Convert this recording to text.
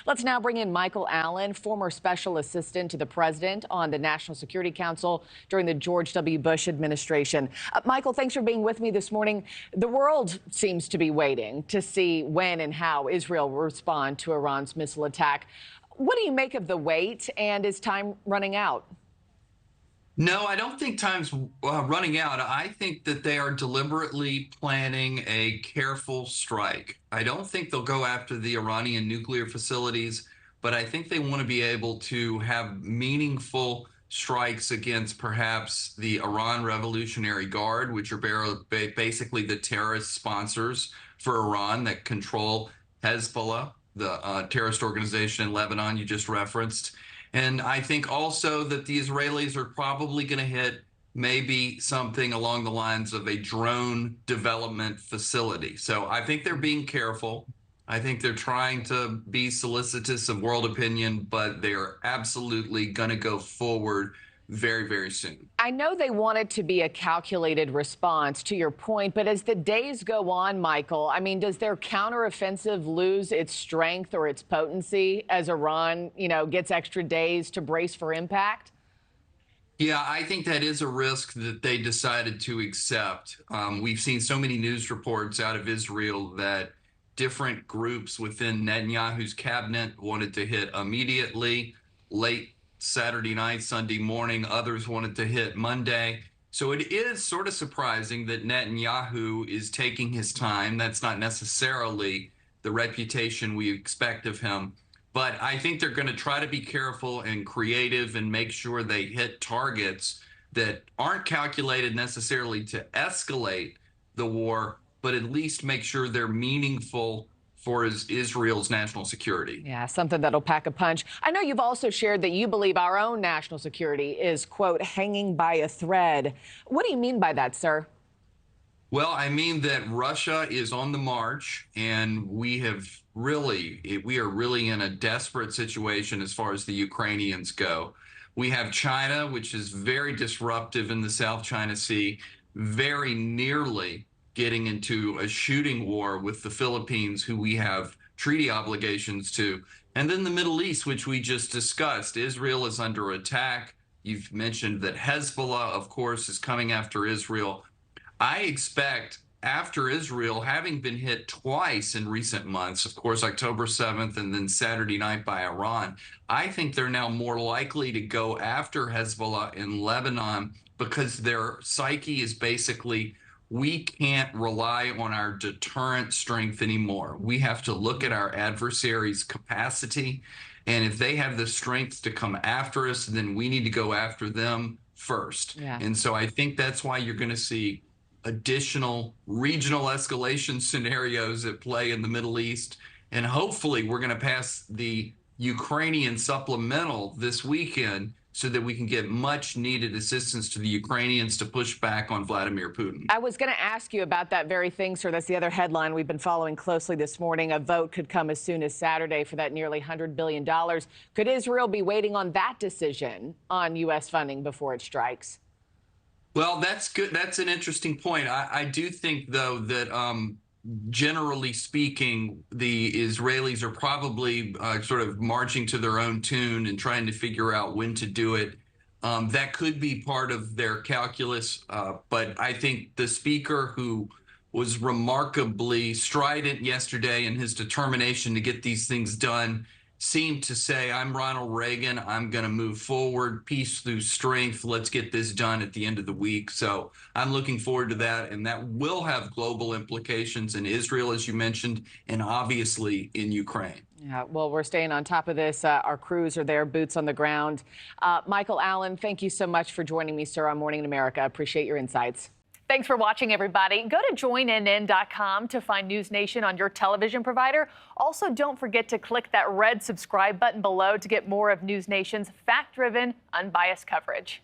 Let's now bring in Michael Allen, former special assistant to the president on the National Security Council during the George W. Bush administration. Michael, thanks for being with me this morning. The world seems to be waiting to see when and how Israel will respond to Iran's missile attack. What do you make of the wait, and is time running out? No, I don't think time's running out. I think that they are deliberately planning a careful strike. I don't think they'll go after the Iranian nuclear facilities, but I think they want to be able to have meaningful strikes against perhaps the Iran Revolutionary Guard, which are basically the terrorist sponsors for Iran that control Hezbollah, the terrorist organization in Lebanon you just referenced. And I think also that the Israelis are probably going to hit maybe something along the lines of a drone development facility. So I think they're being careful. I think they're trying to be solicitous of world opinion, but they're absolutely going to go forward very, very soon. I know they want it to be a calculated response, to your point, but as the days go on, Michael, I mean, does their counteroffensive lose its strength or its potency as Iran, gets extra days to brace for impact? Yeah, I think that is a risk that they decided to accept. We've seen so many news reports out of Israel that different groups within Netanyahu's cabinet wanted to hit immediately, late Saturday night, Sunday morning. Others wanted to hit Monday. So it is sort of surprising that Netanyahu is taking his time. That's not necessarily the reputation we expect of him. But I think they're going to try to be careful and creative and make sure they hit targets that aren't calculated necessarily to escalate the war, but at least make sure they're meaningful for Israel's national security. Yeah, something that'll pack a punch. I know you've also shared that you believe our own national security is, quote, hanging by a thread. What do you mean by that, sir? Well, I mean that Russia is on the march, and we are really in a desperate situation as far as the Ukrainians go. We have China, which is very disruptive in the South China Sea, very nearly getting into a shooting war with the Philippines, who we have treaty obligations to. And then the Middle East, which we just discussed. Israel is under attack. You've mentioned that Hezbollah, of course, is coming after Israel. I expect after Israel, having been hit twice in recent months, of course, October 7th and then Saturday night by Iran, I think they're now more likely to go after Hezbollah in Lebanon because their psyche is basically, we can't rely on our deterrent strength anymore. We have to look at our adversary's capacity. And if they have the strength to come after us, then we need to go after them first. Yeah. And so I think that's why you're going to see additional regional escalation scenarios at play in the Middle East. And hopefully we're going to pass the Ukrainian supplemental this weekend so that we can get much needed assistance to the Ukrainians to push back on Vladimir Putin. I was going to ask you about that very thing, sir. That's the other headline we've been following closely this morning. A vote could come as soon as Saturday for that nearly $100 billion. Could Israel be waiting on that decision on U.S. funding before it strikes? Well, that's good. That's an interesting point. I do think, though, that generally speaking, the Israelis are probably sort of marching to their own tune and trying to figure out when to do it. That could be part of their calculus. But I think the speaker, who was remarkably strident yesterday in his determination to get these things done, seemed to say, I'm Ronald Reagan, I'm going to move forward, peace through strength, let's get this done at the end of the week. So I'm looking forward to that, and that will have global implications in Israel, as you mentioned, and obviously in Ukraine. Yeah, well, we're staying on top of this. Our crews are there, boots on the ground. Michael Allen, thank you so much for joining me, sir, on Morning in America. I appreciate your insights. Thanks for watching, everybody. Go to joinnn.com to find NewsNation on your television provider. Also, don't forget to click that red subscribe button below to get more of NewsNation's fact-driven, unbiased coverage.